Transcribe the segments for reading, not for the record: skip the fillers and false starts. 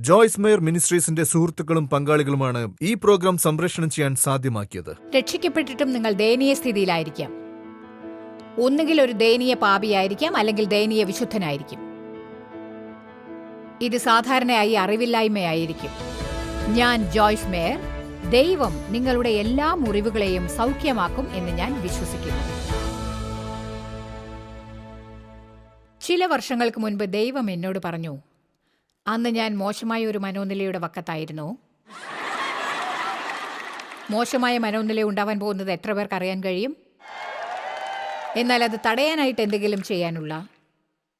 Joyce mayor മിനിസ്ട്രീസിന്റെ സുഹൃത്തുക്കളും പങ്കാളികളുമാണ് ഈ programme സംപ്രേഷണം ചെയ്യാൻ സാധ്യമാക്കിയത്. രക്ഷിക്കപ്പെട്ടിട്ടും നിങ്ങൾ ദയനീയ സ്ഥിതിയിലായിരിക്കാം. ഒന്നുകിൽ ഒരു ദയനീയ പാപിയായിരിക്കാം, അല്ലെങ്കിൽ ദയനീയ വിശുദ്ധനായിരിക്കും. ഇത് സാധാരണയായി അറിവില്ലായ്മയായിരിക്കും. ഞാൻ ജോയ്സ് മേയർ. ദൈവം നിങ്ങളുടെ എല്ലാ മുറിവുകളെയും സൗഖ്യമാക്കും എന്ന് ഞാൻ വിശ്വസിക്കുന്നു. ചില വർഷങ്ങൾക്ക് മുൻപ് ദൈവം എന്നോട് പറഞ്ഞു, അന്ന് ഞാൻ മോശമായ ഒരു മനോനിലയുടെ വക്കത്തായിരുന്നു. മോശമായ മനോനില ഉണ്ടാവാൻ പോകുന്നത് എത്ര പേർക്ക് അറിയാൻ കഴിയും? എന്നാൽ അത് തടയാനായിട്ട് എന്തെങ്കിലും ചെയ്യാനുള്ള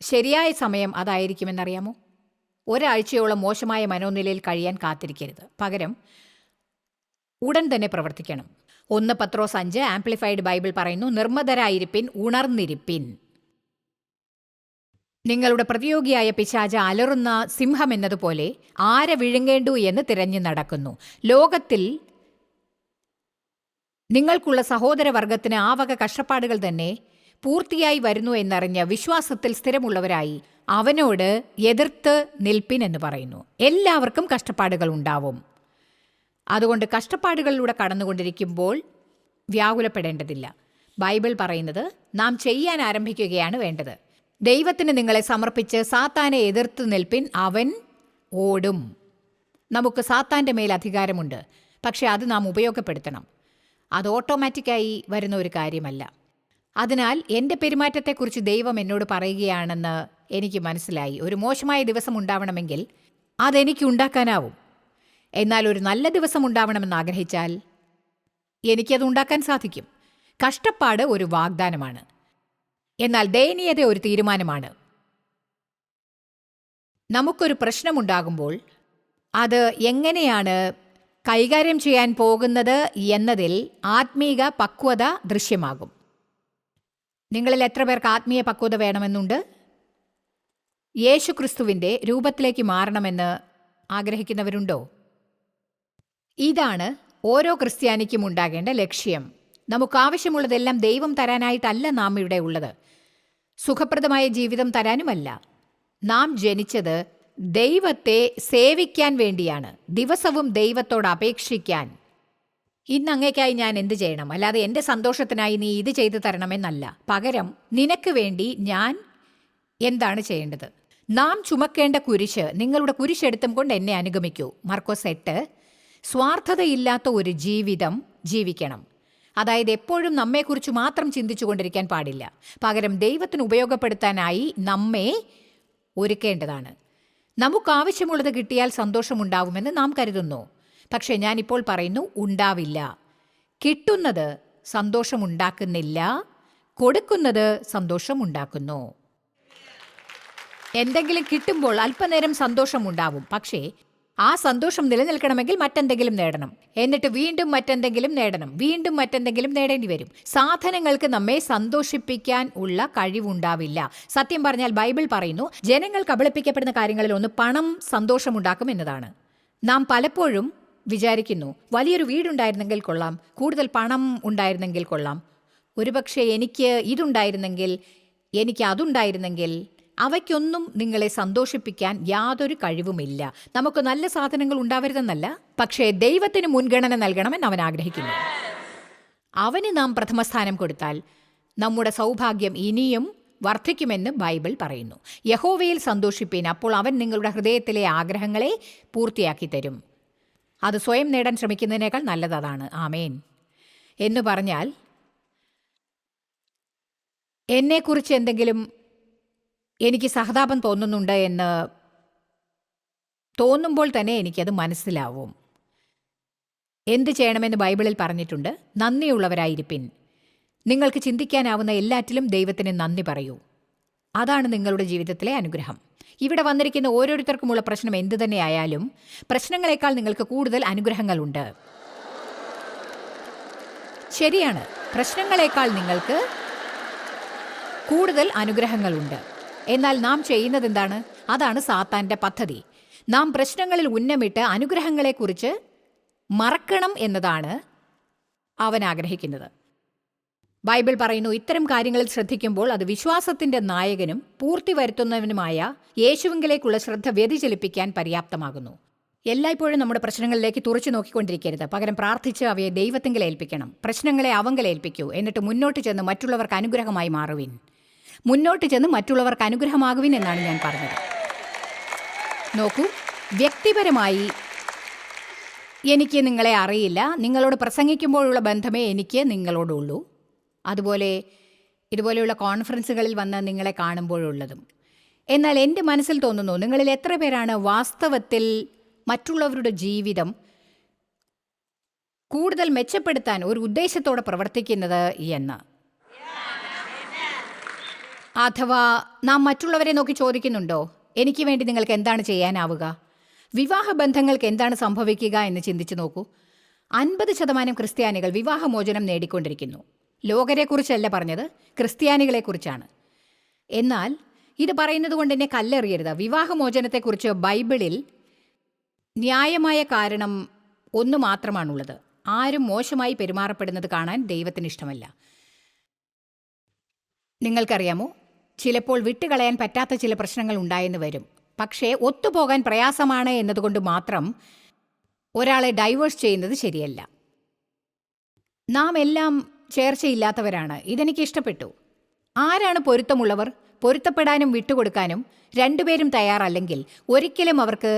ശരിയായ സമയം അതായിരിക്കുമെന്നറിയാമോ? ഒരാഴ്ചയോളം മോശമായ മനോനിലയിൽ കഴിയാൻ കാത്തിരിക്കരുത്. പകരം ഉടൻ തന്നെ പ്രവർത്തിക്കണം. 1 പത്രോസ് 5 ആംപ്ലിഫൈഡ് ബൈബിൾ പറയുന്നു, നിർമ്മതരായിരിപ്പിൻ, ഉണർന്നിരിപ്പിൻ. നിങ്ങളുടെ പ്രതിയോഗിയായ പിശാച് അലറുന്ന സിംഹം എന്നതുപോലെ ആരെ വിഴുങ്ങേണ്ടു എന്ന് തിരഞ്ഞു നടക്കുന്നു. ലോകത്തിൽ നിങ്ങൾക്കുള്ള സഹോദരവർഗത്തിന് ആ വക കഷ്ടപ്പാടുകൾ തന്നെ പൂർത്തിയായി വരുന്നു എന്നറിഞ്ഞ് വിശ്വാസത്തിൽ സ്ഥിരമുള്ളവരായി അവനോട് എതിർത്ത് നിൽപ്പിൻ എന്ന് പറയുന്നു. എല്ലാവർക്കും കഷ്ടപ്പാടുകൾ ഉണ്ടാവും. അതുകൊണ്ട് കഷ്ടപ്പാടുകളിലൂടെ കടന്നുകൊണ്ടിരിക്കുമ്പോൾ വ്യാകുലപ്പെടേണ്ടതില്ല. ബൈബിൾ പറയുന്നത് നാം ചെയ്യാൻ ആരംഭിക്കുകയാണ് വേണ്ടത്. ദൈവത്തിന് നിങ്ങളെ സമർപ്പിച്ച് സാത്താനെ എതിർത്ത് നിൽപ്പിൻ, അവൻ ഓടും. നമുക്ക് സാത്താൻ്റെ മേൽ അധികാരമുണ്ട്, പക്ഷെ അത് നാം ഉപയോഗപ്പെടുത്തണം. അത് ഓട്ടോമാറ്റിക്കായി വരുന്ന ഒരു കാര്യമല്ല. അതിനാൽ എൻ്റെ പെരുമാറ്റത്തെക്കുറിച്ച് ദൈവം എന്നോട് പറയുകയാണെന്ന് എനിക്ക് മനസ്സിലായി. ഒരു മോശമായ ദിവസം ഉണ്ടാവണമെങ്കിൽ അതെനിക്ക് ഉണ്ടാക്കാനാവും. എന്നാൽ ഒരു നല്ല ദിവസം ഉണ്ടാവണമെന്ന് ആഗ്രഹിച്ചാൽ എനിക്കത് ഉണ്ടാക്കാൻ സാധിക്കും. കഷ്ടപ്പാട് ഒരു വാഗ്ദാനമാണ്, എന്നാൽ ദയനീയത ഒരു തീരുമാനമാണ്. നമുക്കൊരു പ്രശ്നമുണ്ടാകുമ്പോൾ അത് എങ്ങനെയാണ് കൈകാര്യം ചെയ്യാൻ പോകുന്നത് എന്നതിൽ ആത്മീക പക്വത ദൃശ്യമാകും. നിങ്ങളിൽ എത്ര പേർക്ക് ആത്മീയ പക്വത വേണമെന്നുണ്ട്? യേശുക്രിസ്തുവിൻ്റെ രൂപത്തിലേക്ക് മാറണമെന്ന് ആഗ്രഹിക്കുന്നവരുണ്ടോ? ഇതാണ് ഓരോ ക്രിസ്ത്യാനിക്കും ഉണ്ടാകേണ്ട ലക്ഷ്യം. നമുക്കാവശ്യമുള്ളതെല്ലാം ദൈവം തരാനായിട്ടല്ല നാം ഇവിടെ ഉള്ളത്. സുഖപ്രദമായ ജീവിതം തരാനുമല്ല. നാം ജനിച്ചത് ദൈവത്തെ സേവിക്കാൻ വേണ്ടിയാണ്, ദിവസവും ദൈവത്തോട് അപേക്ഷിക്കാൻ. ഇന്ന് അങ്ങേക്കായി ഞാൻ എന്ത് ചെയ്യണം, അല്ലാതെ എൻ്റെ സന്തോഷത്തിനായി നീ ഇത് ചെയ്തു തരണമെന്നല്ല. പകരം നിനക്ക് വേണ്ടി ഞാൻ എന്താണ് ചെയ്യേണ്ടത്? നാം ചുമക്കേണ്ട കുരിശ്, നിങ്ങളുടെ കുരിശെടുത്തും കൊണ്ട് എന്നെ അനുഗമിക്കൂ. മർക്കോസ് 8. സ്വാർത്ഥതയില്ലാത്ത ഒരു ജീവിതം ജീവിക്കണം. അതായത് എപ്പോഴും നമ്മെക്കുറിച്ച് മാത്രം ചിന്തിച്ചു കൊണ്ടിരിക്കാൻ പാടില്ല. പകരം ദൈവത്തിന് ഉപയോഗപ്പെടുത്താനായി നമ്മെ ഒരുക്കേണ്ടതാണ്. നമുക്കാവശ്യമുള്ളത് കിട്ടിയാൽ സന്തോഷമുണ്ടാവുമെന്ന് നാം കരുതുന്നു. പക്ഷേ ഞാനിപ്പോൾ പറയുന്നു, ഉണ്ടാവില്ല. കിട്ടുന്നത് സന്തോഷമുണ്ടാക്കുന്നില്ല, കൊടുക്കുന്നത് സന്തോഷമുണ്ടാക്കുന്നു. എന്തെങ്കിലും കിട്ടുമ്പോൾ അല്പനേരം സന്തോഷമുണ്ടാവും, പക്ഷേ ആ സന്തോഷം നിലനിൽക്കണമെങ്കിൽ മറ്റെന്തെങ്കിലും നേടണം, എന്നിട്ട് വീണ്ടും മറ്റെന്തെങ്കിലും നേടണം, വീണ്ടും മറ്റെന്തെങ്കിലും നേടേണ്ടി വരും. സാധനങ്ങൾക്ക് നമ്മെ സന്തോഷിപ്പിക്കാൻ ഉള്ള കഴിവുണ്ടാവില്ല. സത്യം പറഞ്ഞാൽ ബൈബിൾ പറയുന്നു, ജനങ്ങൾ കബളിപ്പിക്കപ്പെടുന്ന കാര്യങ്ങളിൽ ഒന്ന് പണം സന്തോഷമുണ്ടാക്കും എന്നതാണ്. നാം പലപ്പോഴും വിചാരിക്കുന്നു, വലിയൊരു വീടുണ്ടായിരുന്നെങ്കിൽ കൊള്ളാം, കൂടുതൽ പണം ഉണ്ടായിരുന്നെങ്കിൽ കൊള്ളാം, ഒരുപക്ഷെ എനിക്ക് ഇതുണ്ടായിരുന്നെങ്കിൽ, എനിക്ക് അതുണ്ടായിരുന്നെങ്കിൽ. അവയ്ക്കൊന്നും നിങ്ങളെ സന്തോഷിപ്പിക്കാൻ യാതൊരു കഴിവുമില്ല. നമുക്ക് നല്ല സാധനങ്ങൾ ഉണ്ടാവരുതെന്നല്ല, പക്ഷേ ദൈവത്തിന് മുൻഗണന നൽകണമെന്ന് അവൻ ആഗ്രഹിക്കുന്നു. അവന് നാം പ്രഥമസ്ഥാനം കൊടുത്താൽ നമ്മുടെ സൗഭാഗ്യം ഇനിയും വർദ്ധിക്കുമെന്ന് ബൈബിൾ പറയുന്നു. യഹോവയിൽ സന്തോഷിപ്പീൻ, അപ്പോൾ അവൻ നിങ്ങളുടെ ഹൃദയത്തിലെ ആഗ്രഹങ്ങളെ പൂർത്തിയാക്കി തരും. അത് സ്വയം നേടാൻ ശ്രമിക്കുന്നതിനേക്കാൾ നല്ലതാണ്. ആമേൻ. എന്ന് പറഞ്ഞാൽ എന്നെക്കുറിച്ച് എന്തെങ്കിലും എനിക്ക് സഹതാപം തോന്നുന്നുണ്ട് എന്ന് തോന്നുമ്പോൾ തന്നെ എനിക്കത് മനസ്സിലാവും. എന്ത് ചെയ്യണമെന്ന് ബൈബിളിൽ പറഞ്ഞിട്ടുണ്ട്? നന്ദിയുള്ളവരായിരിപ്പിൻ. നിങ്ങൾക്ക് ചിന്തിക്കാനാവുന്ന എല്ലാറ്റിലും ദൈവത്തിന് നന്ദി പറയൂ. അതാണ് നിങ്ങളുടെ ജീവിതത്തിലെ അനുഗ്രഹം. ഇവിടെ വന്നിരിക്കുന്ന ഓരോരുത്തർക്കുമുള്ള പ്രശ്നം എന്തു തന്നെയായാലും പ്രശ്നങ്ങളെക്കാൾ നിങ്ങൾക്ക് കൂടുതൽ അനുഗ്രഹങ്ങളുണ്ട്. ശരിയാണ്, പ്രശ്നങ്ങളെക്കാൾ നിങ്ങൾക്ക് കൂടുതൽ അനുഗ്രഹങ്ങളുണ്ട്. എന്നാൽ നാം ചെയ്യുന്നത് എന്താണ്? അതാണ് സാത്താൻ്റെ പദ്ധതി. നാം പ്രശ്നങ്ങളിൽ ഉന്നമിട്ട് അനുഗ്രഹങ്ങളെക്കുറിച്ച് മറക്കണം എന്നതാണ് അവൻ ആഗ്രഹിക്കുന്നത്. ബൈബിൾ പറയുന്നു, ഇത്തരം കാര്യങ്ങളിൽ ശ്രദ്ധിക്കുമ്പോൾ അത് വിശ്വാസത്തിന്റെ നായകനും പൂർത്തി വരുത്തുന്നവനുമായ യേശുവിങ്കിലേക്കുള്ള ശ്രദ്ധ വ്യതിചലിപ്പിക്കാൻ പര്യാപ്തമാകുന്നു. എല്ലായ്പ്പോഴും നമ്മുടെ പ്രശ്നങ്ങളിലേക്ക് തുറച്ചു നോക്കിക്കൊണ്ടിരിക്കരുത്. പകരം പ്രാർത്ഥിച്ച് അവയെ ദൈവത്തിങ്കിൽ ഏൽപ്പിക്കണം. പ്രശ്നങ്ങളെ അവങ്കൽ ഏൽപ്പിക്കൂ. എന്നിട്ട് മുന്നോട്ട് ചെന്ന് മറ്റുള്ളവർക്ക് അനുഗ്രഹമായി മാറുവിൻ. മുന്നോട്ട് ചെന്ന് മറ്റുള്ളവർക്ക് അനുഗ്രഹമാകുവിൻ എന്നാണ് ഞാൻ പറഞ്ഞത്. നോക്കൂ, വ്യക്തിപരമായി എനിക്ക് നിങ്ങളെ അറിയില്ല. നിങ്ങളോട് പ്രസംഗിക്കുമ്പോഴുള്ള ബന്ധമേ എനിക്ക് നിങ്ങളോടുള്ളൂ. അതുപോലെ ഇതുപോലെയുള്ള കോൺഫറൻസുകളിൽ വന്ന് നിങ്ങളെ കാണുമ്പോഴുള്ളതും. എന്നാൽ എൻ്റെ മനസ്സിൽ തോന്നുന്നു, നിങ്ങളിൽ എത്ര പേരാണ് വാസ്തവത്തിൽ മറ്റുള്ളവരുടെ ജീവിതം കൂടുതൽ മെച്ചപ്പെടുത്താൻ ഒരു ഉദ്ദേശത്തോടെ പ്രവർത്തിക്കുന്നത് എന്ന്? അഥവാ നാം മറ്റുള്ളവരെ നോക്കി ചോദിക്കുന്നുണ്ടോ, എനിക്ക് വേണ്ടി നിങ്ങൾക്ക് എന്താണ് ചെയ്യാനാവുക? വിവാഹ ബന്ധങ്ങൾക്ക് എന്താണ് സംഭവിക്കുക എന്ന് ചിന്തിച്ചു നോക്കൂ. 50% ക്രിസ്ത്യാനികൾ വിവാഹമോചനം നേടിക്കൊണ്ടിരിക്കുന്നു. ലോകരെക്കുറിച്ചല്ല പറഞ്ഞത്, ക്രിസ്ത്യാനികളെക്കുറിച്ചാണ്. എന്നാൽ ഇത് പറയുന്നത് കൊണ്ട് എന്നെ കല്ലെറിയരുത്. വിവാഹമോചനത്തെക്കുറിച്ച് ബൈബിളിൽ ന്യായമായ കാരണം ഒന്ന് മാത്രമാണുള്ളത്. ആരും മോശമായി പെരുമാറപ്പെടുന്നത് കാണാൻ ദൈവത്തിന് ഇഷ്ടമല്ല. നിങ്ങൾക്കറിയാമോ, ചിലപ്പോൾ വിട്ടുകളയാൻ പറ്റാത്ത ചില പ്രശ്നങ്ങൾ ഉണ്ടായെന്ന് വരും. പക്ഷേ ഒത്തുപോകാൻ പ്രയാസമാണ് എന്നതുകൊണ്ട് മാത്രം ഒരാളെ ഡൈവേഴ്സ് ചെയ്യുന്നത് ശരിയല്ല. നാം എല്ലാം ചേർച്ചയില്ലാത്തവരാണ്. ഇതെനിക്ക് ഇഷ്ടപ്പെട്ടു. ആരാണ് പൊരുത്തമുള്ളവർ? പൊരുത്തപ്പെടാനും വിട്ടുകൊടുക്കാനും രണ്ടുപേരും തയ്യാറല്ലെങ്കിൽ ഒരിക്കലും അവർക്ക്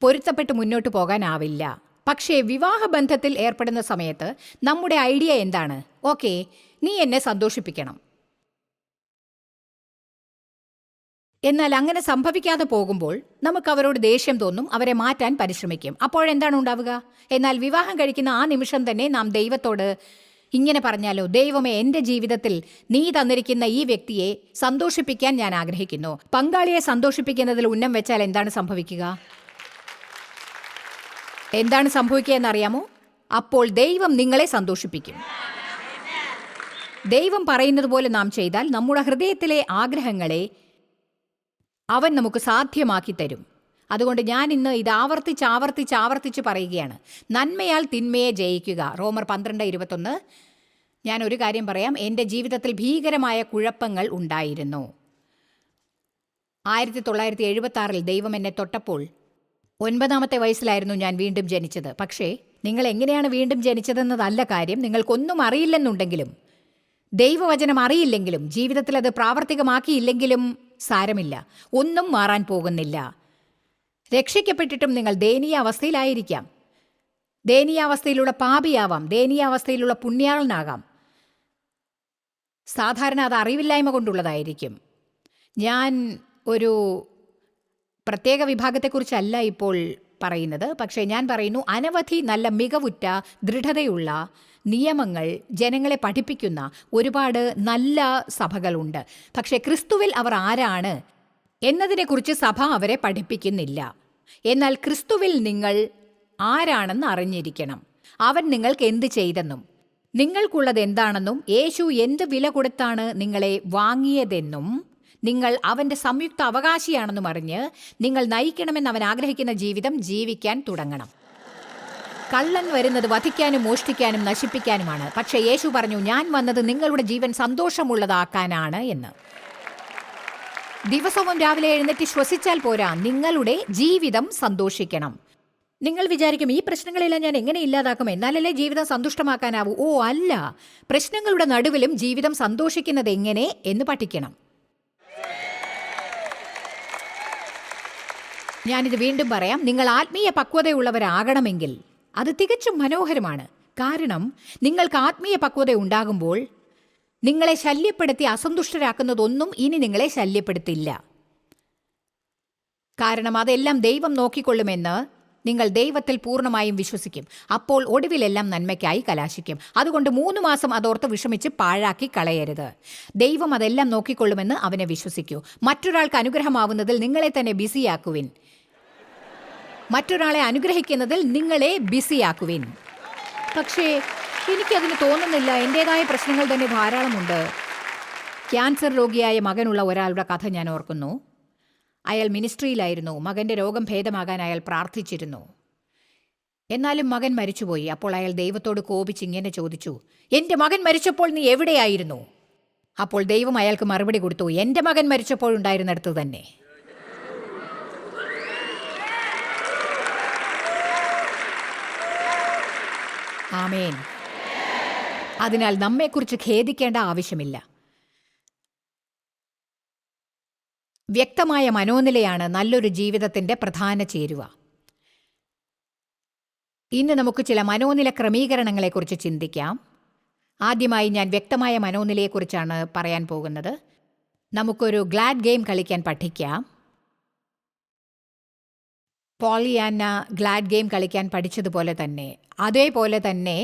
പൊരുത്തപ്പെട്ട് മുന്നോട്ട് പോകാനാവില്ല. പക്ഷേ വിവാഹബന്ധത്തിൽ ഏർപ്പെടുന്ന സമയത്ത് നമ്മുടെ ഐഡിയ എന്താണ്? ഓക്കെ, നീ എന്നെ സന്തോഷിപ്പിക്കണം. എന്നാൽ അങ്ങനെ സംഭവിക്കാതെ പോകുമ്പോൾ നമുക്ക് അവരോട് ദേഷ്യം തോന്നും, അവരെ മാറ്റാൻ പരിശ്രമിക്കും. അപ്പോഴെന്താണ് ഉണ്ടാവുക? എന്നാൽ വിവാഹം കഴിക്കുന്ന ആ നിമിഷം തന്നെ നാം ദൈവത്തോട് ഇങ്ങനെ പറഞ്ഞാലോ, ദൈവമേ, എൻ്റെ ജീവിതത്തിൽ നീ തന്നിരിക്കുന്ന ഈ വ്യക്തിയെ സന്തോഷിപ്പിക്കാൻ ഞാൻ ആഗ്രഹിക്കുന്നു. പങ്കാളിയെ സന്തോഷിപ്പിക്കുന്നതിൽ ഉന്നം വെച്ചാൽ എന്താണ് സംഭവിക്കുക? എന്താണ് സംഭവിക്കുക എന്നറിയാമോ? അപ്പോൾ ദൈവം നിങ്ങളെ സന്തോഷിപ്പിക്കും. ദൈവം പറയുന്നത് പോലെ നാം ചെയ്താൽ നമ്മുടെ ഹൃദയത്തിലെ ആഗ്രഹങ്ങളെ അവൻ നമുക്ക് സാധ്യമാക്കി തരും. അതുകൊണ്ട് ഞാൻ ഇന്ന് ഇത് ആവർത്തിച്ച് പറയുകയാണ്. നന്മയാൽ തിന്മയെ ജയിക്കുക. റോമർ 12:21. ഞാൻ ഒരു കാര്യം പറയാം. എൻ്റെ ജീവിതത്തിൽ ഭീകരമായ കുഴപ്പങ്ങൾ ഉണ്ടായിരുന്നു. 1976 ദൈവം എന്നെ തൊട്ടപ്പോൾ 9ാമത്തെ വയസ്സിലായിരുന്നു ഞാൻ വീണ്ടും ജനിച്ചത്. പക്ഷേ നിങ്ങൾ എങ്ങനെയാണ് വീണ്ടും ജനിച്ചതെന്നതല്ല കാര്യം. നിങ്ങൾക്കൊന്നും അറിയില്ലെന്നുണ്ടെങ്കിലും, ദൈവവചനം അറിയില്ലെങ്കിലും, ജീവിതത്തിൽ അത് പ്രാവർത്തികമാക്കിയില്ലെങ്കിലും സാരമില്ല, ഒന്നും മാറാൻ പോകുന്നില്ല. രക്ഷിക്കപ്പെട്ടിട്ടും നിങ്ങൾ ദയനീയാവസ്ഥയിലായിരിക്കാം. ദയനീയാവസ്ഥയിലുള്ള പാപിയാവാം, ദയനീയാവസ്ഥയിലുള്ള പുണ്യാളനാകാം. സാധാരണ അത് അറിവില്ലായ്മ കൊണ്ടുള്ളതായിരിക്കും. ഞാൻ ഒരു പ്രത്യേക വിഭാഗത്തെക്കുറിച്ചല്ല ഇപ്പോൾ പറയുന്നത്. പക്ഷേ ഞാൻ പറയുന്നു, അനവധി നല്ല മികവുറ്റ ദൃഢതയുള്ള നിയമങ്ങൾ ജനങ്ങളെ പഠിപ്പിക്കുന്ന ഒരുപാട് നല്ല സഭകളുണ്ട്. പക്ഷേ ക്രിസ്തുവിൽ അവർ ആരാണ് എന്നതിനെക്കുറിച്ച് സഭ അവരെ പഠിപ്പിക്കുന്നില്ല. എന്നാൽ ക്രിസ്തുവിൽ നിങ്ങൾ ആരാണെന്ന് അറിഞ്ഞിരിക്കണം. അവൻ നിങ്ങൾക്ക് എന്ത് ചെയ്തെന്നും നിങ്ങൾക്കുള്ളത് എന്താണെന്നും യേശു എന്ത് വില കൊടുത്താണ് നിങ്ങളെ വാങ്ങിയതെന്നും നിങ്ങൾ അവൻ്റെ സംയുക്ത അവകാശിയാണെന്നും അറിഞ്ഞ് നിങ്ങൾ നയിക്കണമെന്ന് അവൻ ആഗ്രഹിക്കുന്ന ജീവിതം ജീവിക്കാൻ തുടങ്ങണം. കള്ളൻ വരുന്നത് വധിക്കാനും മോഷ്ടിക്കാനും നശിപ്പിക്കാനുമാണ്. പക്ഷേ യേശു പറഞ്ഞു, ഞാൻ വന്നത് നിങ്ങളുടെ ജീവൻ സന്തോഷമുള്ളതാക്കാനാണ് എന്ന്. ദിവസവും രാവിലെ എഴുന്നേറ്റ് ശ്വസിച്ചാൽ പോരാ, നിങ്ങളുടെ ജീവിതം സന്തോഷിക്കണം. നിങ്ങൾ വിചാരിക്കും, ഈ പ്രശ്നങ്ങളെല്ലാം ഞാൻ എങ്ങനെ ഇല്ലാതാക്കും, എന്നാലല്ലേ ജീവിതം സന്തുഷ്ടമാക്കാനാവൂ? ഓ അല്ല, പ്രശ്നങ്ങളുടെ നടുവിലും ജീവിതം സന്തോഷിക്കുന്നത് എങ്ങനെ എന്ന് പഠിക്കണം. ഞാനിത് വീണ്ടും പറയാം. നിങ്ങൾ ആത്മീയ പക്വതയുള്ളവരാകണമെങ്കിൽ അത് തികച്ചും മനോഹരമാണ്. കാരണം നിങ്ങൾക്ക് ആത്മീയ പക്വത ഉണ്ടാകുമ്പോൾ നിങ്ങളെ ശല്യപ്പെടുത്തി അസന്തുഷ്ടരാക്കുന്നതൊന്നും ഇനി നിങ്ങളെ ശല്യപ്പെടുത്തില്ല. കാരണം അതെല്ലാം ദൈവം നോക്കിക്കൊള്ളുമെന്ന് നിങ്ങൾ ദൈവത്തിൽ പൂർണ്ണമായും വിശ്വസിക്കും. അപ്പോൾ ഒടുവിലെല്ലാം നന്മയ്ക്കായി കലാശിക്കും. അതുകൊണ്ട് 3 മാസം അതോർത്ത് വിഷമിച്ച് പാഴാക്കി കളയരുത്. ദൈവം അതെല്ലാം നോക്കിക്കൊള്ളുമെന്ന് അവനെ വിശ്വസിക്കൂ. മറ്റൊരാൾക്ക് അനുഗ്രഹമാവുന്നതിൽ നിങ്ങളെ തന്നെ ബിസിയാക്കുവിൻ. മറ്റൊരാളെ അനുഗ്രഹിക്കുന്നതിൽ നിങ്ങളെ ബിസിയാക്കുവിൻ. പക്ഷേ എനിക്കതിന് തോന്നുന്നില്ല. എൻ്റേതായ പ്രശ്നങ്ങൾ തന്നെ ധാരാളമുണ്ട്. ക്യാൻസർ രോഗിയായ മകനുള്ള ഒരാളുടെ കഥ ഞാൻ ഓർക്കുന്നു. അയാൾ മിനിസ്ട്രിയിലായിരുന്നു. മകൻ്റെ രോഗം ഭേദമാകാൻ അയാൾ പ്രാർത്ഥിച്ചിരുന്നു. എന്നാലും മകൻ മരിച്ചുപോയി. അപ്പോൾ അയാൾ ദൈവത്തോട് കോപിച്ച് ഇങ്ങനെ ചോദിച്ചു, എൻ്റെ മകൻ മരിച്ചപ്പോൾ നീ എവിടെയായിരുന്നു? അപ്പോൾ ദൈവം അയാൾക്ക് മറുപടി കൊടുത്തു, എൻ്റെ മകൻ മരിച്ചപ്പോഴുണ്ടായിരുന്നിടത്ത് തന്നെ. ആമേൻ. അതിനാൽ നമ്മെക്കുറിച്ച് ഖേദിക്കേണ്ട ആവശ്യമില്ല. വ്യക്തമായ മനോനിലയാണ് നല്ലൊരു ജീവിതത്തിൻ്റെ പ്രധാന ചേരുവ. ഇന്ന് നമുക്ക് ചില മനോനില ക്രമീകരണങ്ങളെക്കുറിച്ച് ചിന്തിക്കാം. ആദ്യമായി ഞാൻ വ്യക്തമായ മനോനിലയെക്കുറിച്ചാണ് പറയാൻ പോകുന്നത്. നമുക്കൊരു ഗ്ലാഡ് ഗെയിം കളിക്കാൻ പഠിക്കാം. പോളിയാന ഗ്ലാഡ് ഗെയിം കളിക്കാൻ പഠിച്ചതുപോലെ തന്നെ, അതേപോലെ തന്നെ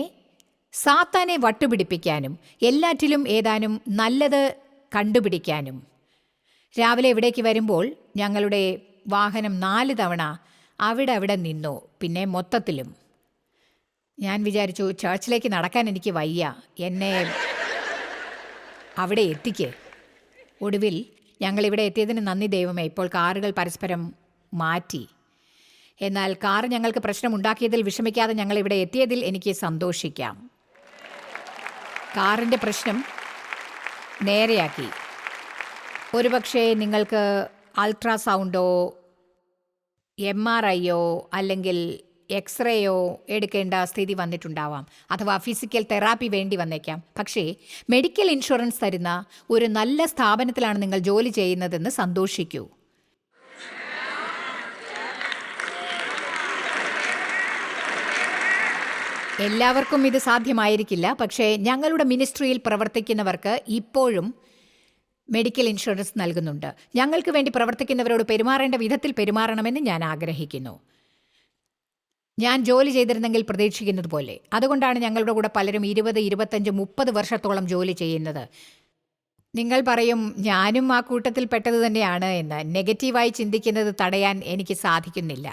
സാത്താനെ വട്ടുപിടിപ്പിക്കാനും എല്ലാറ്റിലും ഏതാനും നല്ലത് കണ്ടുപിടിക്കാനും. രാവിലെ ഇവിടേക്ക് വരുമ്പോൾ ഞങ്ങളുടെ വാഹനം 4 തവണ അവിടെ നിന്നു. പിന്നെ മൊത്തത്തിലും ഞാൻ വിചാരിച്ചു, ചർച്ചിലേക്ക് നടക്കാൻ എനിക്ക് വയ്യ, എന്നെ അവിടെ എത്തിക്ക്. ഒടുവിൽ ഞങ്ങളിവിടെ എത്തിയതിന് നന്ദി ദൈവമേ. ഇപ്പോൾ കാറുകൾ പരസ്പരം മാറ്റി. എന്നാൽ കാർ ഞങ്ങൾക്ക് പ്രശ്നമുണ്ടാക്കിയതിൽ വിഷമിക്കാതെ ഞങ്ങളിവിടെ എത്തിയതിൽ എനിക്ക് സന്തോഷിക്കാം. കാറിൻ്റെ പ്രശ്നം നേരെയാക്കി. ഒരുപക്ഷെ നിങ്ങൾക്ക് അൾട്രാസൗണ്ടോ MRIയോ അല്ലെങ്കിൽ എക്സ്റേയോ എടുക്കേണ്ട സ്ഥിതി വന്നിട്ടുണ്ടാവാം, അഥവാ ഫിസിക്കൽ തെറാപ്പി വേണ്ടി വന്നേക്കാം. പക്ഷേ മെഡിക്കൽ ഇൻഷുറൻസ് തരുന്ന ഒരു നല്ല സ്ഥാപനത്തിലാണ് നിങ്ങൾ ജോലി ചെയ്യുന്നതെന്ന് സന്തോഷിക്കൂ. എല്ലാവർക്കും ഇത് സാധ്യമായിരിക്കില്ല, പക്ഷേ ഞങ്ങളുടെ മിനിസ്ട്രിയിൽ പ്രവർത്തിക്കുന്നവർക്ക് ഇപ്പോഴും മെഡിക്കൽ ഇൻഷുറൻസ് നൽകുന്നുണ്ട്. ഞങ്ങൾക്ക് വേണ്ടി പ്രവർത്തിക്കുന്നവരോട് പെരുമാറേണ്ട വിധത്തിൽ പെരുമാറണമെന്ന് ഞാൻ ആഗ്രഹിക്കുന്നു. ഞാൻ ജോലി ചെയ്തിരുന്നെങ്കിൽ പ്രതീക്ഷിക്കുന്നത് പോലെ. അതുകൊണ്ടാണ് ഞങ്ങളുടെ കൂടെ പലരും 20, 25, 30 വർഷത്തോളം ജോലി ചെയ്യുന്നത്. നിങ്ങൾ പറയും ഞാനും ആ കൂട്ടത്തിൽ പെട്ടത് തന്നെയാണ് എന്ന്. നെഗറ്റീവായി ചിന്തിക്കുന്നത് തടയാൻ എനിക്ക് സാധിക്കുന്നില്ല.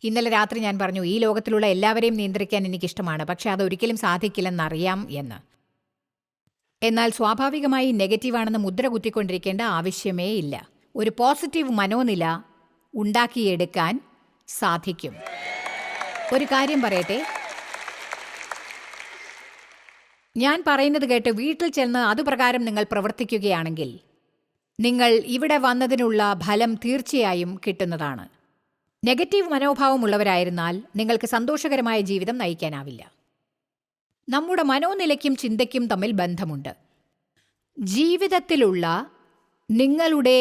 ഇന്നലെ രാത്രി ഞാൻ പറഞ്ഞു, ഈ ലോകത്തിലുള്ള എല്ലാവരെയും നിയന്ത്രിക്കാൻ എനിക്കിഷ്ടമാണ്, പക്ഷെ അതൊരിക്കലും സാധിക്കില്ലെന്നറിയാം എന്ന്. എന്നാൽ സ്വാഭാവികമായി നെഗറ്റീവാണെന്ന് മുദ്ര കുത്തിക്കൊണ്ടിരിക്കേണ്ട ആവശ്യമേ ഇല്ല. ഒരു പോസിറ്റീവ് മനോനില ഉണ്ടാക്കിയെടുക്കാൻ സാധിക്കും. ഒരു കാര്യം പറയട്ടെ, ഞാൻ പറയുന്നത് കേട്ട് വീട്ടിൽ ചെന്ന് അതുപ്രകാരം നിങ്ങൾ പ്രവർത്തിക്കുകയാണെങ്കിൽ നിങ്ങൾ ഇവിടെ വന്നതിനുള്ള ഫലം തീർച്ചയായും കിട്ടുന്നതാണ്. നെഗറ്റീവ് മനോഭാവമുള്ളവരായിരുന്നാൽ നിങ്ങൾക്ക് സന്തോഷകരമായ ജീവിതം നയിക്കാനാവില്ല. നമ്മുടെ മനോനിലയ്ക്കും ചിന്തയ്ക്കും തമ്മിൽ ബന്ധമുണ്ട്. ജീവിതത്തിലുള്ള നിങ്ങളുടെ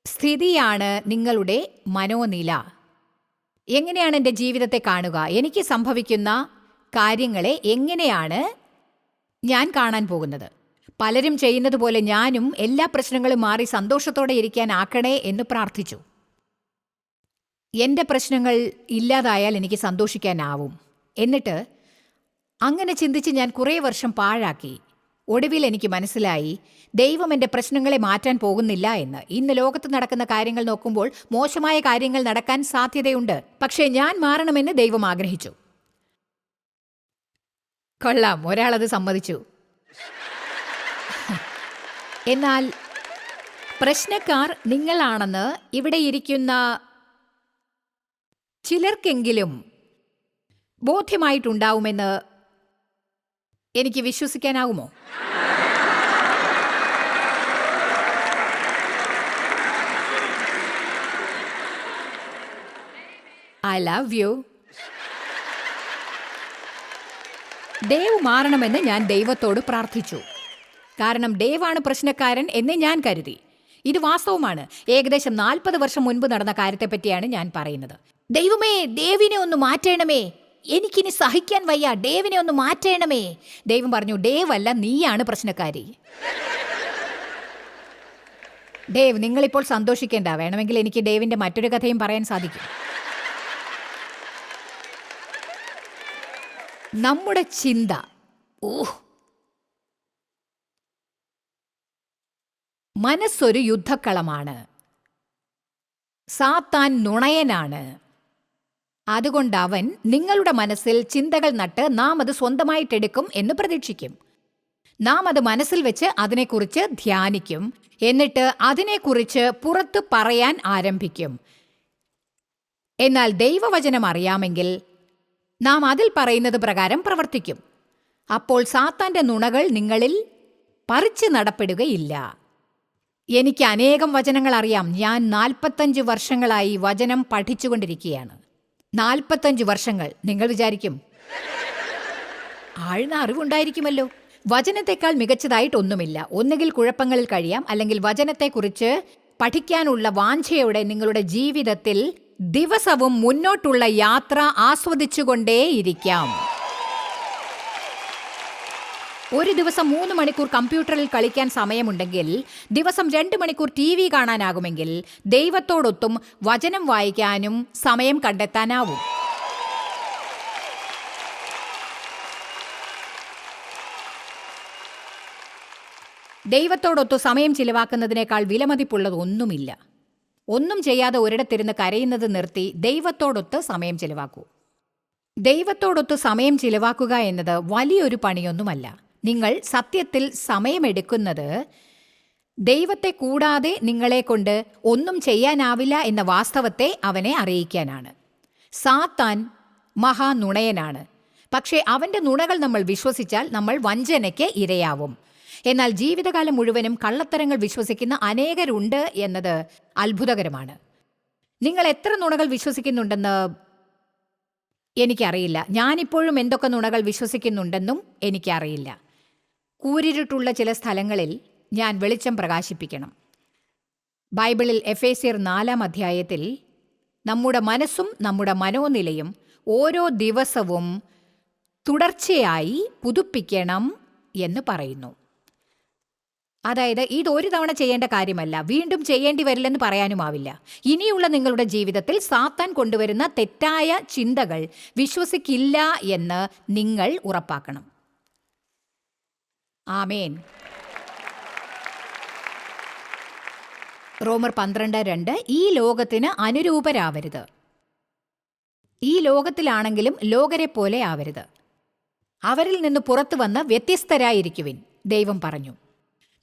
സ്ഥിതിയാണ് നിങ്ങളുടെ മനോനില. എങ്ങനെയാണ് എൻ്റെ ജീവിതത്തെ കാണുക? എനിക്ക് സംഭവിക്കുന്ന കാര്യങ്ങളെ എങ്ങനെയാണ് ഞാൻ കാണാൻ പോകുന്നത്? പലരും ചെയ്യുന്നത് പോലെ ഞാനും എല്ലാ പ്രശ്നങ്ങളും മാറി സന്തോഷത്തോടെ ഇരിക്കാൻ ആക്കണേ എന്ന് പ്രാർത്ഥിച്ചു. എൻ്റെ പ്രശ്നങ്ങൾ ഇല്ലാതായാൽ എനിക്ക് സന്തോഷിക്കാനാവും. എന്നിട്ട് അങ്ങനെ ചിന്തിച്ച് ഞാൻ കുറേ വർഷം പാഴാക്കി. ഒടുവിൽ എനിക്ക് മനസ്സിലായി, ദൈവം എൻ്റെ പ്രശ്നങ്ങളെ മാറ്റാൻ പോകുന്നില്ല എന്ന്. ഇന്ന് ലോകത്ത് നടക്കുന്ന കാര്യങ്ങൾ നോക്കുമ്പോൾ മോശമായ കാര്യങ്ങൾ നടക്കാൻ സാധ്യതയുണ്ട്, പക്ഷേ ഞാൻ മാറണമെന്ന് ദൈവം ആഗ്രഹിച്ചു. കൊള്ളാം, ഒരാളത് സമ്മതിച്ചു. എന്നാൽ പ്രശ്നക്കാർ നിങ്ങളാണെന്ന് ഇവിടെ ഇരിക്കുന്ന ചിലർക്കെങ്കിലും ബോധ്യമായിട്ടുണ്ടാവുമെന്ന് എനിക്ക് വിശ്വസിക്കാനാവുമോ? I love you. ഡേവ് മാറണമെന്ന് ഞാൻ ദൈവത്തോട് പ്രാർത്ഥിച്ചു. കാരണം ഡേവാണ് പ്രശ്നക്കാരൻ എന്ന് ഞാൻ കരുതി. ഇത് വാസ്തവമാണ്. ഏകദേശം 40 വർഷം മുൻപ് നടന്ന കാര്യത്തെപ്പറ്റിയാണ് ഞാൻ പറയുന്നത്. ദൈവമേ, ഡേവിനെ ഒന്ന് മാറ്റണമേ, എനിക്കിനി സഹിക്കാൻ വയ്യ, ഡേവിനെ ഒന്ന് മാറ്റണമേ. ദൈവം പറഞ്ഞു, ഡേവ് അല്ല, നീയാണ് പ്രശ്നക്കാരി. ഡേവ്, നിങ്ങളിപ്പോൾ സന്തോഷിക്കേണ്ട. വേണമെങ്കിൽ എനിക്ക് ഡേവിന്റെ മറ്റൊരു കഥയും പറയാൻ സാധിക്കും. നമ്മുടെ ചിന്ത, മനസ്സൊരു യുദ്ധക്കളമാണ്. സാത്താൻ നുണയനാണ്. അതുകൊണ്ട് അവൻ നിങ്ങളുടെ മനസ്സിൽ ചിന്തകൾ നട്ട് നാം അത് സ്വന്തമായിട്ടെടുക്കും എന്ന് പ്രതീക്ഷിക്കും. നാം അത് മനസ്സിൽ വെച്ച് അതിനെക്കുറിച്ച് ധ്യാനിക്കും. എന്നിട്ട് അതിനെക്കുറിച്ച് പുറത്ത് പറയാൻ ആരംഭിക്കും. എന്നാൽ ദൈവവചനം അറിയാമെങ്കിൽ നാം അതിൽ പറയുന്നത് പ്രകാരം പ്രവർത്തിക്കും. അപ്പോൾ സാത്താന്റെ നുണകൾ നിങ്ങളിൽ പറിച്ചു നടപ്പെടുകയില്ല. എനിക്ക് അനേകം വചനങ്ങൾ അറിയാം. ഞാൻ 45 വർഷങ്ങളായി വചനം പഠിച്ചുകൊണ്ടിരിക്കുകയാണ്. 45 വർഷങ്ങൾ. നിങ്ങൾ വിചാരിക്കും ആഴ്ന്ന അറിവുണ്ടായിരിക്കുമല്ലോ. വചനത്തെക്കാൾ മികച്ചതായിട്ടൊന്നുമില്ല. ഒന്നുകിൽ കുഴപ്പങ്ങളിൽ കഴിയാം, അല്ലെങ്കിൽ വചനത്തെക്കുറിച്ച് പഠിക്കാനുള്ള വാഞ്ഛയോടെ നിങ്ങളുടെ ജീവിതത്തിൽ ദിവസവും മുന്നോട്ടുള്ള യാത്ര ആസ്വദിച്ചുകൊണ്ടേയിരിക്കാം. ഒരു ദിവസം 3 മണിക്കൂർ കമ്പ്യൂട്ടറിൽ കളിക്കാൻ സമയമുണ്ടെങ്കിൽ ദിവസം 2 മണിക്കൂർ TV കാണാനാകുമെങ്കിൽ ദൈവത്തോടൊത്തും വചനം വായിക്കാനും സമയം കണ്ടെത്താനാവും. ദൈവത്തോടൊത്തു സമയം ചിലവാക്കുന്നതിനേക്കാൾ വിലമതിപ്പുള്ളത് ഒന്നുമില്ല. ഒന്നും ചെയ്യാതെ ഒരിടത്തിരുന്ന് കരയുന്നത് നിർത്തി ദൈവത്തോടൊത്ത് സമയം ചിലവാക്കൂ. ദൈവത്തോടൊത്ത് സമയം ചിലവാക്കുക എന്നത് വലിയൊരു പണിയൊന്നുമല്ല. നിങ്ങൾ സത്യത്തിൽ സമയമെടുക്കുന്നത് ദൈവത്തെ കൂടാതെ നിങ്ങളെക്കൊണ്ട് ഒന്നും ചെയ്യാനാവില്ല എന്ന വാസ്തവത്തെ അവനെ അറിയിക്കാനാണ്. സാത്താൻ മഹാനുണയനാണ്. പക്ഷേ അവന്റെ നുണകൾ നമ്മൾ വിശ്വസിച്ചാൽ നമ്മൾ വഞ്ചനയ്ക്ക് ഇരയാവും. എന്നാൽ ജീവിതകാലം മുഴുവനും കള്ളത്തരങ്ങൾ വിശ്വസിക്കുന്ന അനേകരുണ്ട് എന്നത് അത്ഭുതകരമാണ്. നിങ്ങൾ എത്ര നുണകൾ വിശ്വസിക്കുന്നുണ്ടെന്ന് എനിക്കറിയില്ല. ഞാനിപ്പോഴും എന്തൊക്കെ നുണകൾ വിശ്വസിക്കുന്നുണ്ടെന്നും എനിക്കറിയില്ല. കൂരിരുട്ടുള്ള ചില സ്ഥലങ്ങളിൽ ഞാൻ വെളിച്ചം പ്രകാശിപ്പിക്കണം. ബൈബിളിൽ എഫേസ്യർ 4-ാം അധ്യായത്തിൽ നമ്മുടെ മനസ്സും നമ്മുടെ മനോനിലയും ഓരോ ദിവസവും തുടർച്ചയായി പുതുപ്പിക്കണം എന്ന് പറയുന്നു. അതായത് ഇതൊരു തവണ ചെയ്യേണ്ട കാര്യമല്ല, വീണ്ടും ചെയ്യേണ്ടി വരില്ലെന്ന് പറയാനുമാവില്ല. ഇനിയുള്ള നിങ്ങളുടെ ജീവിതത്തിൽ സാത്താൻ കൊണ്ടുവരുന്ന തെറ്റായ ചിന്തകൾ വിശ്വസിക്കില്ല എന്ന് നിങ്ങൾ ഉറപ്പാക്കണം. ആമേൻ. റോമർ 12:2 ഈ ലോകത്തിന് അനുരൂപരാവരുത്. ഈ ലോകത്തിലാണെങ്കിലും ലോകരെ പോലെ ആവരുത്. അവരിൽ നിന്ന് പുറത്തു വന്ന് വ്യത്യസ്തരായിരിക്കുവിൻ, ദൈവം പറഞ്ഞു.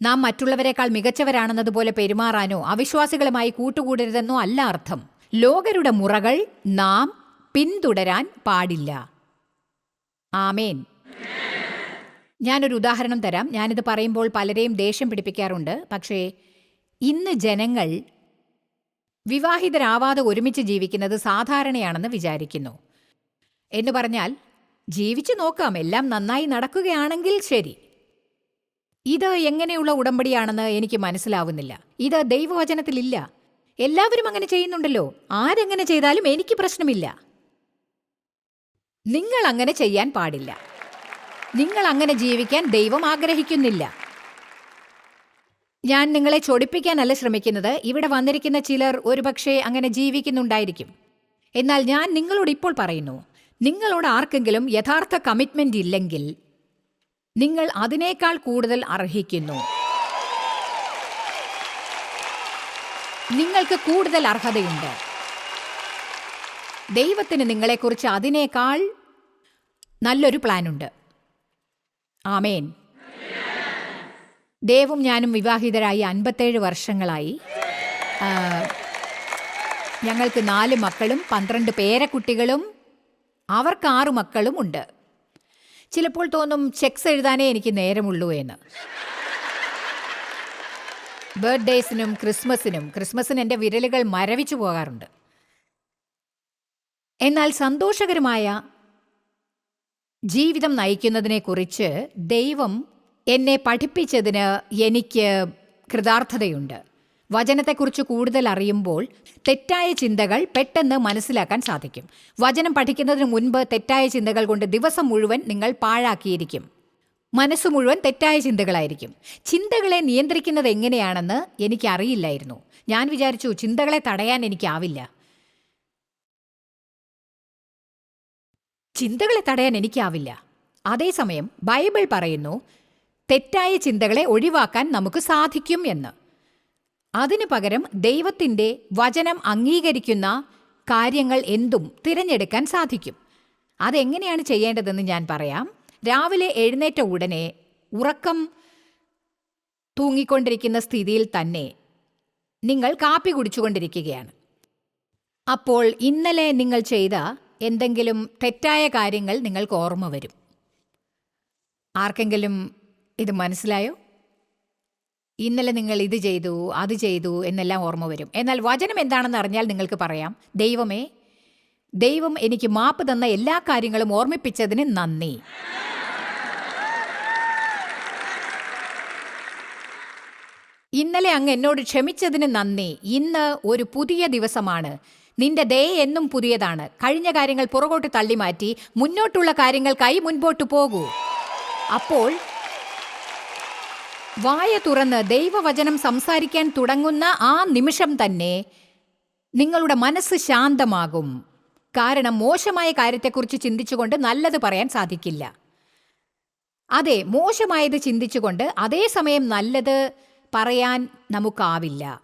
നാം മറ്റുള്ളവരെക്കാൾ മികച്ചവരാണെന്നതുപോലെ പെരുമാറാനോ അവിശ്വാസികളുമായി കൂട്ടുകൂടരുതെന്നോ അല്ല അർത്ഥം. ലോകരുടെ മുറകൾ നാം പിന്തുടരാൻ പാടില്ല. ആമേൻ. ഞാനൊരു ഉദാഹരണം തരാം. ഞാനിത് പറയുമ്പോൾ പലരെയും ദേഷ്യം പിടിപ്പിക്കാറുണ്ട്. പക്ഷേ ഇന്ന് ജനങ്ങൾ വിവാഹിതരാവാതെ ഒരുമിച്ച് ജീവിക്കുന്നത് സാധാരണയാണെന്ന് വിചാരിക്കുന്നു. എന്ന് പറഞ്ഞാൽ ജീവിച്ചു നോക്കാം, എല്ലാം നന്നായി നടക്കുകയാണെങ്കിൽ ശരി. ഇത് എങ്ങനെയുള്ള ഉടമ്പടിയാണെന്ന് എനിക്ക് മനസ്സിലാവുന്നില്ല. ഇത് ദൈവവചനത്തിലില്ല. എല്ലാവരും അങ്ങനെ ചെയ്യുന്നുണ്ടല്ലോ. ആരെങ്ങനെ ചെയ്താലും എനിക്ക് പ്രശ്നമില്ല. നിങ്ങൾ അങ്ങനെ ചെയ്യാൻ പാടില്ല. നിങ്ങൾ അങ്ങനെ ജീവിക്കാൻ ദൈവം ആഗ്രഹിക്കുന്നില്ല. ഞാൻ നിങ്ങളെ ചൊടിപ്പിക്കാനല്ല ശ്രമിക്കുന്നത്. ഇവിടെ വന്നിരിക്കുന്ന ചിലർ ഒരുപക്ഷെ അങ്ങനെ ജീവിക്കുന്നുണ്ടായിരിക്കും. എന്നാൽ ഞാൻ നിങ്ങളോട് ഇപ്പോൾ പറയുന്നു, നിങ്ങളോട് ആർക്കെങ്കിലും യഥാർത്ഥ കമ്മിറ്റ്മെന്റ് ഇല്ലെങ്കിൽ നിങ്ങൾ അതിനേക്കാൾ കൂടുതൽ അർഹിക്കുന്നു. നിങ്ങൾക്ക് കൂടുതൽ അർഹതയുണ്ട്. ദൈവത്തിന് നിങ്ങളെക്കുറിച്ച് അതിനേക്കാൾ നല്ലൊരു പ്ലാനുണ്ട്. ആമേൻ. ദേവും ഞാനും വിവാഹിതരായി 57 വർഷങ്ങളായി. ഞങ്ങൾക്ക് 4 മക്കളും 12 പേരക്കുട്ടികളും അവർക്ക് 6 മക്കളും ഉണ്ട്. ചിലപ്പോൾ തോന്നും ചെക്സ് എഴുതാനേ എനിക്ക് നേരമുള്ളൂ എന്ന്. ബർത്ത്ഡേസിനും ക്രിസ്മസിന് എൻ്റെ വിരലുകൾ മരവിച്ചു പോകാറുണ്ട്. എന്നാൽ സന്തോഷകരമായ ജീവിതം നയിക്കുന്നതിനെക്കുറിച്ച് ദൈവം എന്നെ പഠിപ്പിച്ചതിന് എനിക്ക് കൃതാർത്ഥതയുണ്ട്. വചനത്തെക്കുറിച്ച് കൂടുതൽ അറിയുമ്പോൾ തെറ്റായ ചിന്തകൾ പെട്ടെന്ന് മനസ്സിലാക്കാൻ സാധിക്കും. വചനം പഠിക്കുന്നതിന് മുൻപ് തെറ്റായ ചിന്തകൾ കൊണ്ട് ദിവസം മുഴുവൻ നിങ്ങൾ പാഴാക്കിയിരിക്കും. മനസ്സ് മുഴുവൻ തെറ്റായ ചിന്തകളായിരിക്കും. ചിന്തകളെ നിയന്ത്രിക്കുന്നത് എങ്ങനെയാണെന്ന് എനിക്കറിയില്ലായിരുന്നു. ഞാൻ വിചാരിച്ചു ചിന്തകളെ തടയാൻ എനിക്കാവില്ല. ചിന്തകളെ തടയാൻ എനിക്കാവില്ല. അതേസമയം ബൈബിൾ പറയുന്നു തെറ്റായ ചിന്തകളെ ഒഴിവാക്കാൻ നമുക്ക് സാധിക്കും എന്ന്. അതിനു പകരം ദൈവത്തിൻ്റെ വചനം അംഗീകരിക്കുന്ന കാര്യങ്ങൾ എന്തും തിരഞ്ഞെടുക്കാൻ സാധിക്കും. അതെങ്ങനെയാണ് ചെയ്യേണ്ടതെന്ന് ഞാൻ പറയാം. രാവിലെ എഴുന്നേറ്റ ഉടനെ ഉറക്കം തൂങ്ങിക്കൊണ്ടിരിക്കുന്ന സ്ഥിതിയിൽ തന്നെ നിങ്ങൾ കാപ്പി കുടിച്ചുകൊണ്ടിരിക്കുകയാണ്. അപ്പോൾ ഇന്നലെ നിങ്ങൾ ചെയ്ത എന്തെങ്കിലും തെറ്റായ കാര്യങ്ങൾ നിങ്ങൾക്ക് ഓർമ്മ വരും. ആർക്കെങ്കിലും ഇത് മനസ്സിലായോ? ഇന്നലെ നിങ്ങൾ ഇത് ചെയ്തു, അത് ചെയ്തു എന്നെല്ലാം ഓർമ്മ വരും. എന്നാൽ വചനം എന്താണെന്ന് അറിഞ്ഞാൽ നിങ്ങൾക്ക് പറയാം, ദൈവം എനിക്ക് മാപ്പ് തന്ന എല്ലാ കാര്യങ്ങളും ഓർമ്മിപ്പിച്ചതിന് നന്ദി. ഇന്നലെ അങ്ങ് എന്നോട് ക്ഷമിച്ചതിന് നന്ദി. ഇന്ന് ഒരു പുതിയ ദിവസമാണ്. നിന്റെ ദയ എന്നും പുതിയതാണ്. കഴിഞ്ഞ കാര്യങ്ങൾ പുറകോട്ട് തള്ളിമാറ്റി മുന്നോട്ടുള്ള കാര്യങ്ങൾക്കായി മുൻപോട്ട് പോകൂ. അപ്പോൾ വായ തുറന്ന് ദൈവവചനം സംസാരിക്കാൻ തുടങ്ങുന്ന ആ നിമിഷം തന്നെ നിങ്ങളുടെ മനസ്സ് ശാന്തമാകും. കാരണം മോശമായ കാര്യത്തെക്കുറിച്ച് ചിന്തിച്ചുകൊണ്ട് നല്ലത് പറയാൻ സാധിക്കില്ല. അതെ, മോശമായത് ചിന്തിച്ചുകൊണ്ട് അതേസമയം നല്ലത് പറയാൻ നമുക്കാവില്ല.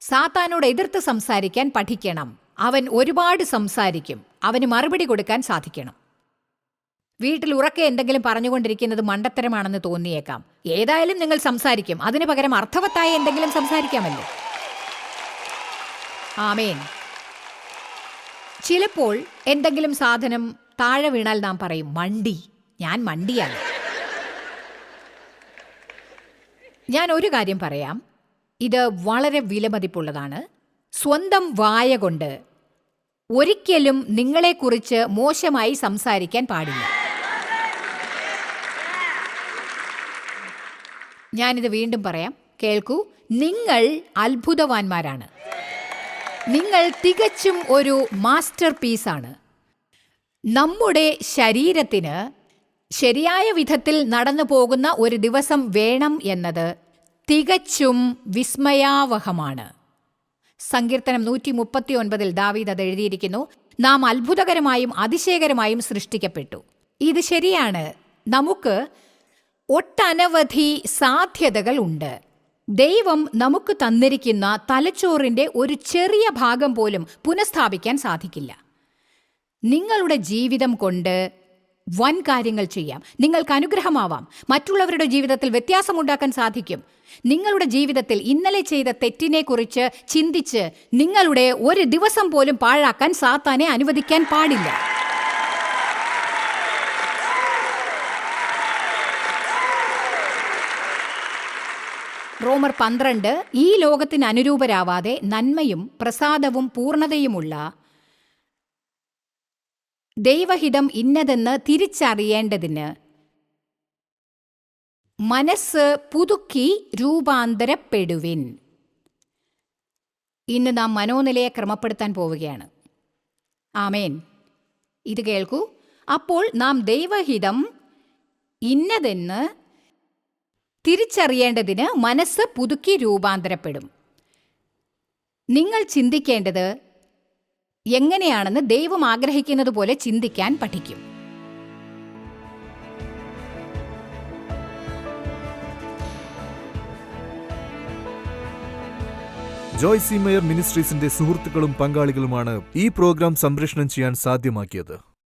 സാത്താനോട് എതിർത്ത് സംസാരിക്കാൻ പഠിക്കണം. അവൻ ഒരുപാട് സംസാരിക്കും. അവന് മറുപടി കൊടുക്കാൻ സാധിക്കണം. വീട്ടിൽ ഉറക്കെ എന്തെങ്കിലും പറഞ്ഞുകൊണ്ടിരിക്കുന്നത് മണ്ടത്തരമാണെന്ന് തോന്നിയേക്കാം. ഏതായാലും നിങ്ങൾ സംസാരിക്കും. അതിനു പകരം അർത്ഥവത്തായ എന്തെങ്കിലും സംസാരിക്കാമല്ലോ. ആമേൻ. ചിലപ്പോൾ എന്തെങ്കിലും സാധനം താഴെ വീണാൽ നാം പറയും, ഞാൻ മണ്ടിയാണ്. ഞാൻ ഒരു കാര്യം പറയാം, ഇത് വളരെ വിലമതിപ്പുള്ളതാണ്. സ്വന്തം വായ കൊണ്ട് ഒരിക്കലും നിങ്ങളെക്കുറിച്ച് മോശമായി സംസാരിക്കാൻ പാടില്ല. ഞാനിത് വീണ്ടും പറയാം, കേൾക്കൂ. നിങ്ങൾ അത്ഭുതവാന്മാരാണ്. നിങ്ങൾ തികച്ചും ഒരു മാസ്റ്റർ പീസാണ്. നമ്മുടെ ശരീരത്തിന് ശരിയായ വിധത്തിൽ നടന്നു പോകുന്ന ഒരു ദിവസം വേണം എന്നത് തികച്ചും വിസ്മയാവഹമാണ്. സങ്കീർത്തനം 139 ദാവീദ് അത് എഴുതിയിരിക്കുന്നു. നാം അത്ഭുതകരമായും അതിശയകരമായും സൃഷ്ടിക്കപ്പെട്ടു. ഇത് ശരിയാണ്. നമുക്ക് ഒട്ടനവധി സാധ്യതകൾ ഉണ്ട്. ദൈവം നമുക്ക് തന്നിരിക്കുന്ന തലച്ചോറിന്റെ ഒരു ചെറിയ ഭാഗം പോലും പുനഃസ്ഥാപിക്കാൻ സാധിക്കില്ല. നിങ്ങളുടെ ജീവിതം കൊണ്ട് വൻ കാര്യങ്ങൾ ചെയ്യാം. നിങ്ങൾക്ക് അനുഗ്രഹമാവാം. മറ്റുള്ളവരുടെ ജീവിതത്തിൽ വ്യത്യാസമുണ്ടാക്കാൻ സാധിക്കും. നിങ്ങളുടെ ജീവിതത്തിൽ ഇന്നലെ ചെയ്ത തെറ്റിനെക്കുറിച്ച് ചിന്തിച്ച് നിങ്ങളുടെ ഒരു ദിവസം പോലും പാഴാക്കാൻ സാത്താനെ അനുവദിക്കാൻ പാടില്ല. റോമർ 12 ഈ ലോകത്തിന് അനുരൂപരാവാതെ നന്മയും പ്രസാദവും പൂർണ്ണതയുമുള്ള ദൈവഹിതം ഇന്നതെന്ന് തിരിച്ചറിയേണ്ടതിന് മനസ്സ് പുതുക്കി രൂപാന്തരപ്പെടുവിൻ. ഇന്ന് നാം മനോനിലയെ ക്രമപ്പെടുത്താൻ പോവുകയാണ്. ആമേൻ. ഇത് കേൾക്കൂ. അപ്പോൾ നാം ദൈവഹിതം ഇന്നതെന്ന് തിരിച്ചറിയേണ്ടതിന് മനസ്സ് പുതുക്കി രൂപാന്തരപ്പെടും. നിങ്ങൾ ചിന്തിക്കേണ്ടത് എങ്ങനെയാണെന്ന് ദൈവം ആഗ്രഹിക്കുന്നത് പോലെ ചിന്തിക്കാൻ പഠിക്കും. ജോയ് സി മേയർ മിനിസ്ട്രീസിന്റെ സുഹൃത്തുക്കളും പങ്കാളികളുമാണ് ഈ പ്രോഗ്രാം സംപ്രേഷണം ചെയ്യാൻ സാധ്യമാക്കിയത്.